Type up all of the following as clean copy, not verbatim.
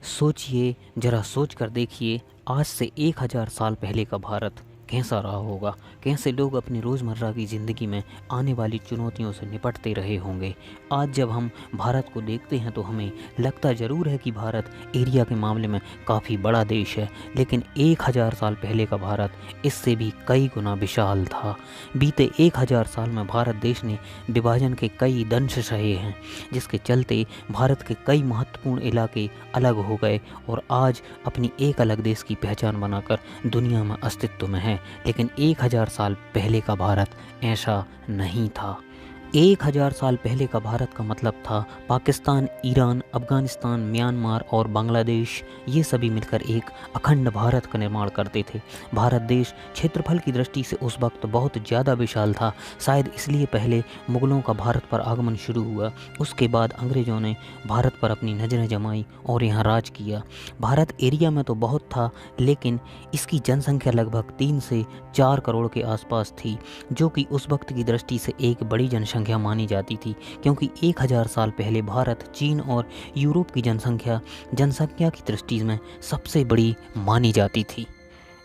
सोचिए, ज़रा सोच कर देखिए, आज से 1000 साल पहले का भारत कैसा रहा होगा। कैसे लोग अपनी रोज़मर्रा की ज़िंदगी में आने वाली चुनौतियों से निपटते रहे होंगे। आज जब हम भारत को देखते हैं तो हमें लगता ज़रूर है कि भारत एरिया के मामले में काफ़ी बड़ा देश है, लेकिन 1000 साल पहले का भारत इससे भी कई गुना विशाल था। बीते 1000 साल में भारत देश ने विभाजन के कई दंश सहे हैं, जिसके चलते भारत के कई महत्वपूर्ण इलाके अलग हो गए और आज अपनी एक अलग देश की पहचान बनाकर दुनिया में अस्तित्व में है। लेकिन 1000 साल पहले का भारत ऐसा नहीं था। 1000 साल पहले का भारत का मतलब था पाकिस्तान, ईरान, अफ़गानिस्तान, म्यांमार और बांग्लादेश, ये सभी मिलकर एक अखंड भारत का निर्माण करते थे। भारत देश क्षेत्रफल की दृष्टि से उस वक्त बहुत ज़्यादा विशाल था। शायद इसलिए पहले मुग़लों का भारत पर आगमन शुरू हुआ, उसके बाद अंग्रेज़ों ने भारत पर अपनी नज़रें जमाई और यहाँ राज किया। भारत एरिया में तो बहुत था, लेकिन इसकी जनसंख्या लगभग 3 से 4 करोड़ के आसपास थी, जो कि उस वक्त की दृष्टि से एक बड़ी जनसंख्या मानी जाती थी, क्योंकि 1000 साल पहले भारत, चीन और यूरोप की जनसंख्या की दृष्टि में सबसे बड़ी मानी जाती थी।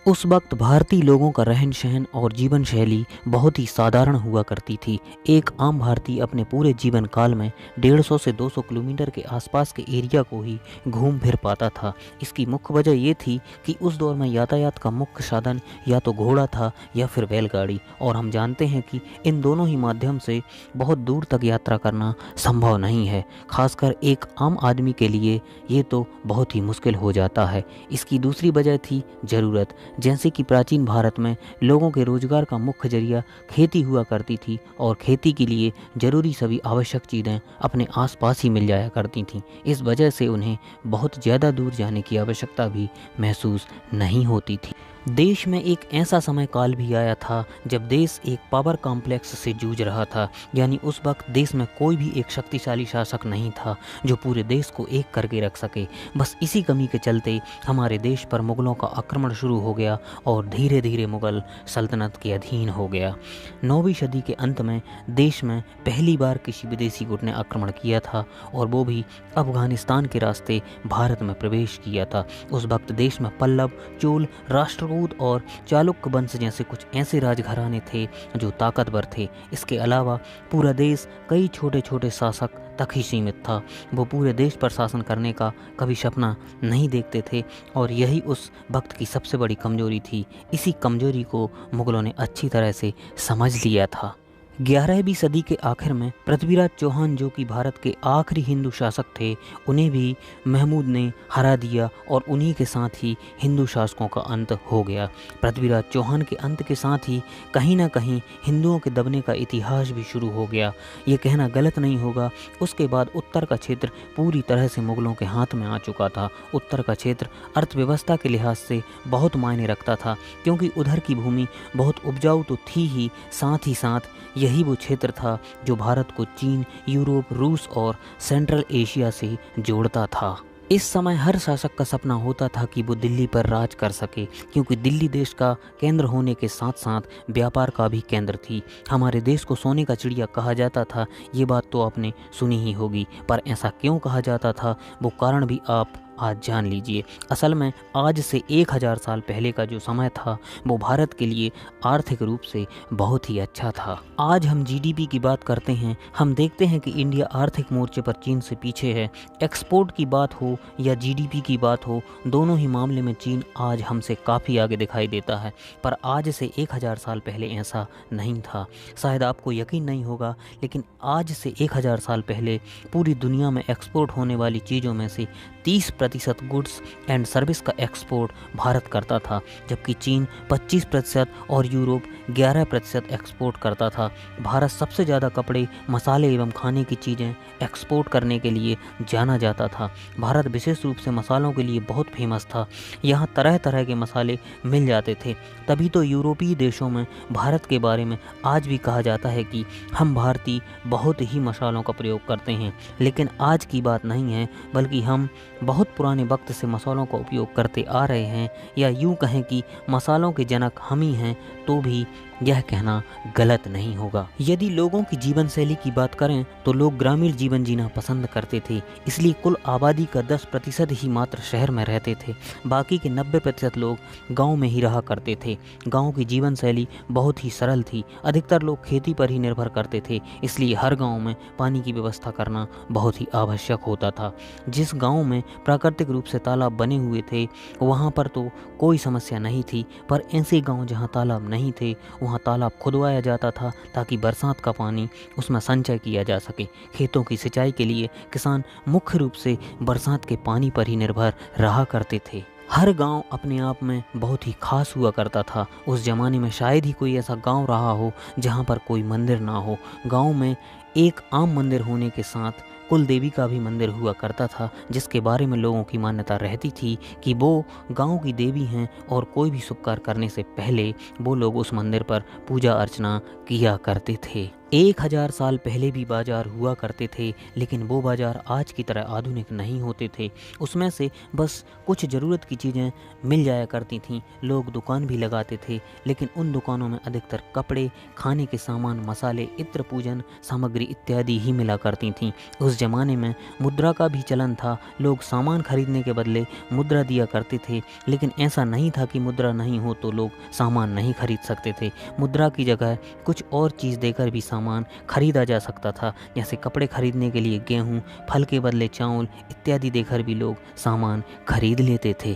उस वक्त भारतीय लोगों का रहन सहन और जीवन शैली बहुत ही साधारण हुआ करती थी। एक आम भारतीय अपने पूरे जीवन काल में 150 से 200 किलोमीटर के आसपास के एरिया को ही घूम फिर पाता था। इसकी मुख्य वजह ये थी कि उस दौर में यातायात का मुख्य साधन या तो घोड़ा था या फिर बैलगाड़ी, और हम जानते हैं कि इन दोनों ही माध्यम से बहुत दूर तक यात्रा करना संभव नहीं है। खासकर एक आम आदमी के लिए ये तो बहुत ही मुश्किल हो जाता है। इसकी दूसरी वजह थी ज़रूरत। जैसे कि प्राचीन भारत में लोगों के रोजगार का मुख्य जरिया खेती हुआ करती थी और खेती के लिए ज़रूरी सभी आवश्यक चीज़ें अपने आसपास ही मिल जाया करती थीं। इस वजह से उन्हें बहुत ज़्यादा दूर जाने की आवश्यकता भी महसूस नहीं होती थी। देश में एक ऐसा समय काल भी आया था जब देश एक पावर कॉम्प्लेक्स से जूझ रहा था, यानी उस वक्त देश में कोई भी एक शक्तिशाली शासक नहीं था जो पूरे देश को एक करके रख सके। बस इसी कमी के चलते हमारे देश पर मुग़लों का आक्रमण शुरू हो गया और धीरे धीरे मुग़ल सल्तनत के अधीन हो गया। 9वीं सदी के अंत में देश में पहली बार किसी विदेशी गुट ने आक्रमण किया था, और वो भी अफ़गानिस्तान के रास्ते भारत में प्रवेश किया था। उस वक्त देश में पल्लव, चोल, राष्ट्रकूट और चालुक्य वंश जैसे कुछ ऐसे राजघराने थे जो ताकतवर थे। इसके अलावा पूरा देश कई छोटे छोटे शासक तक ही सीमित था। वो पूरे देश पर शासन करने का कभी सपना नहीं देखते थे, और यही उस वक्त की सबसे बड़ी कमजोरी थी। इसी कमजोरी को मुग़लों ने अच्छी तरह से समझ लिया था। 11वीं सदी के आखिर में पृथ्वीराज चौहान, जो कि भारत के आखिरी हिंदू शासक थे, उन्हें भी महमूद ने हरा दिया और उन्हीं के साथ ही हिंदू शासकों का अंत हो गया। पृथ्वीराज चौहान के अंत के साथ ही कहीं ना कहीं हिंदुओं के दबने का इतिहास भी शुरू हो गया। ये कहना गलत नहीं होगा। उसके बाद उत्तर का क्षेत्र पूरी तरह से मुग़लों के हाथ में आ चुका था। उत्तर का क्षेत्र अर्थव्यवस्था के लिहाज से बहुत मायने रखता था, क्योंकि उधर की भूमि बहुत उपजाऊ तो थी ही साथ यही वो क्षेत्र था जो भारत को चीन, यूरोप, रूस और सेंट्रल एशिया से जोड़ता था। इस समय हर शासक का सपना होता था कि वो दिल्ली पर राज कर सके, क्योंकि दिल्ली देश का केंद्र होने के साथ साथ व्यापार का भी केंद्र थी। हमारे देश को सोने का चिड़िया कहा जाता था, ये बात तो आपने सुनी ही होगी। पर ऐसा क्यों कहा जाता था, वो कारण भी आप आज जान लीजिए। असल में आज से 1000 साल पहले का जो समय था वो भारत के लिए आर्थिक रूप से बहुत ही अच्छा था। आज हम जीडीपी की बात करते हैं, हम देखते हैं कि इंडिया आर्थिक मोर्चे पर चीन से पीछे है। एक्सपोर्ट की बात हो या जीडीपी की बात हो, दोनों ही मामले में चीन आज हमसे काफ़ी आगे दिखाई देता है। पर आज से 1000 साल पहले ऐसा नहीं था। शायद आपको यकीन नहीं होगा, लेकिन आज से 1000 साल पहले पूरी दुनिया में एक्सपोर्ट होने वाली चीज़ों में से 30% गुड्स एंड सर्विस का एक्सपोर्ट भारत करता था, जबकि चीन 25% और यूरोप 11% एक्सपोर्ट करता था। भारत सबसे ज़्यादा कपड़े, मसाले एवं खाने की चीज़ें एक्सपोर्ट करने के लिए जाना जाता था। भारत विशेष रूप से मसालों के लिए बहुत फेमस था। यहाँ तरह तरह के मसाले मिल जाते थे। तभी तो यूरोपीय देशों में भारत के बारे में आज भी कहा जाता है कि हम भारतीय बहुत ही मसालों का प्रयोग करते हैं। लेकिन आज की बात नहीं है, बल्कि हम बहुत पुराने वक्त से मसालों का उपयोग करते आ रहे हैं, या यूँ कहें कि मसालों के जनक हम ही हैं, तो भी यह कहना गलत नहीं होगा। यदि लोगों की जीवन शैली की बात करें तो लोग ग्रामीण जीवन जीना पसंद करते थे, इसलिए कुल आबादी का 10% ही मात्र शहर में रहते थे। बाकी के 90% लोग गांव में ही रहा करते थे। गांव की जीवन शैली बहुत ही सरल थी। अधिकतर लोग खेती पर ही निर्भर करते थे, इसलिए हर गांव में पानी की व्यवस्था करना बहुत ही आवश्यक होता था। जिस गांव में प्राकृतिक रूप से तालाब बने हुए थे वहाँ पर तो कोई समस्या नहीं थी, पर ऐसे गांव जहाँ तालाब नहीं थे वहाँ तालाब खुदवाया जाता था ताकि बरसात का पानी उसमें संचय किया जा सके। खेतों की सिंचाई के लिए किसान मुख्य रूप से बरसात के पानी पर ही निर्भर रहा करते थे। हर गांव अपने आप में बहुत ही खास हुआ करता था। उस जमाने में शायद ही कोई ऐसा गांव रहा हो जहां पर कोई मंदिर ना हो। गांव में एक आम मंदिर होने के साथ कुल देवी का भी मंदिर हुआ करता था, जिसके बारे में लोगों की मान्यता रहती थी कि वो गांव की देवी हैं और कोई भी शुभ कार्य करने से पहले वो लोग उस मंदिर पर पूजा अर्चना किया करते थे। 1000 साल पहले भी बाजार हुआ करते थे, लेकिन वो बाजार आज की तरह आधुनिक नहीं होते थे। उसमें से बस कुछ ज़रूरत की चीज़ें मिल जाया करती थीं। लोग दुकान भी लगाते थे, लेकिन उन दुकानों में अधिकतर कपड़े, खाने के सामान, मसाले, इत्र पूजन सामग्री इत्यादि ही मिला करती थीं। उस ज़माने में मुद्रा का भी चलन था। लोग सामान खरीदने के बदले मुद्रा दिया करते थे, लेकिन ऐसा नहीं था कि मुद्रा नहीं हो तो लोग सामान नहीं खरीद सकते थे। मुद्रा की जगह कुछ और चीज़ देकर भी सामान खरीदा जा सकता था, जैसे कपड़े खरीदने के लिए गेहूं, फल के बदले चावल इत्यादि देकर भी लोग सामान खरीद लेते थे।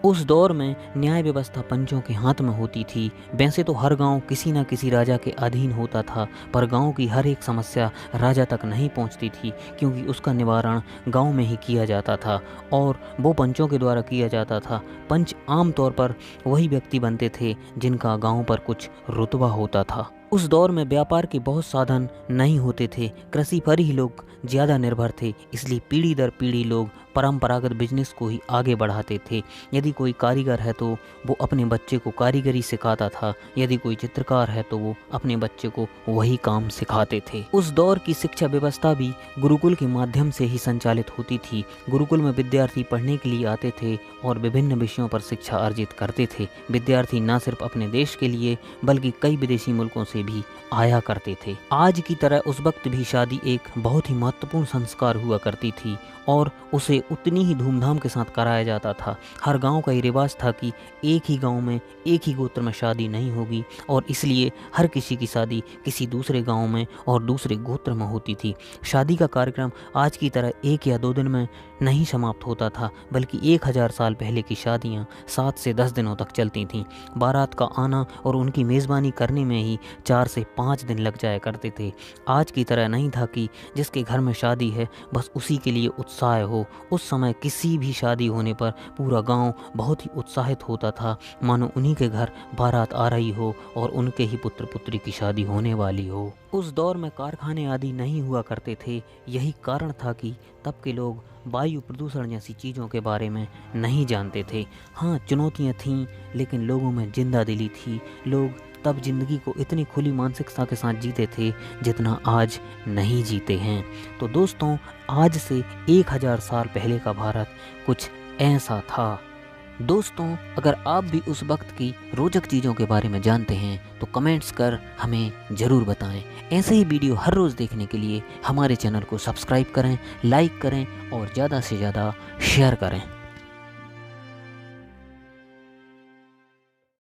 उस दौर में न्याय व्यवस्था पंचों के हाथ में होती थी। वैसे तो हर गांव किसी न किसी राजा के अधीन होता था, पर गांव की हर एक समस्या राजा तक नहीं पहुंचती थी, क्योंकि उसका निवारण गांव में ही किया जाता था और वो पंचों के द्वारा किया जाता था। पंच आमतौर पर वही व्यक्ति बनते थे जिनका गांव पर कुछ रुतबा होता था। उस दौर में व्यापार के बहुत साधन नहीं होते थे। कृषि पर ही लोग ज़्यादा निर्भर थे, इसलिए पीढ़ी दर पीढ़ी लोग परंपरागत बिजनेस को ही आगे बढ़ाते थे। यदि कोई कारीगर है तो वो अपने बच्चे को कारीगरी सिखाता था, यदि कोई चित्रकार है तो वो अपने बच्चे को वही काम सिखाते थे। उस दौर की शिक्षा व्यवस्था भी गुरुकुल के माध्यम से ही संचालित होती थी। गुरुकुल में विद्यार्थी पढ़ने के लिए आते थे और विभिन्न विषयों पर शिक्षा अर्जित करते थे। विद्यार्थी न सिर्फ अपने देश के लिए बल्कि कई विदेशी मुल्कों से भी आया करते थे। आज की तरह उस वक्त भी शादी एक बहुत ही महत्वपूर्ण संस्कार हुआ करती थी और उसे उतनी ही धूमधाम के साथ कराया जाता था। हर गांव का ये रिवाज था कि एक ही गांव में एक ही गोत्र में शादी नहीं होगी, और इसलिए हर किसी की शादी किसी दूसरे गांव में और दूसरे गोत्र में होती थी। शादी का कार्यक्रम आज की तरह 1 या 2 दिन में नहीं समाप्त होता था, बल्कि 1000 साल पहले की शादियां 7 से 10 दिनों तक चलती थीं। बारात का आना और उनकी मेज़बानी करने में ही 4 से 5 दिन लग जाया करते थे। आज की तरह नहीं था कि जिसके घर में शादी है बस उसी के लिए उत्साह हो। उस समय किसी भी शादी होने पर पूरा गांव बहुत ही उत्साहित होता था, मानो उन्हीं के घर बारात आ रही हो और उनके ही पुत्र पुत्री की शादी होने वाली हो। उस दौर में कारखाने आदि नहीं हुआ करते थे। यही कारण था कि तब के लोग वायु प्रदूषण जैसी चीज़ों के बारे में नहीं जानते थे। हाँ, चुनौतियाँ थीं, लेकिन लोगों में जिंदा दिली थी। लोग तब जिंदगी को इतनी खुली मानसिकता के साथ जीते थे जितना आज नहीं जीते हैं। तो दोस्तों, आज से 1000 साल पहले का भारत कुछ ऐसा था। दोस्तों, अगर आप भी उस वक्त की रोचक चीज़ों के बारे में जानते हैं तो कमेंट्स कर हमें ज़रूर बताएं। ऐसे ही वीडियो हर रोज़ देखने के लिए हमारे चैनल को सब्सक्राइब करें, लाइक करें और ज़्यादा से ज़्यादा शेयर करें।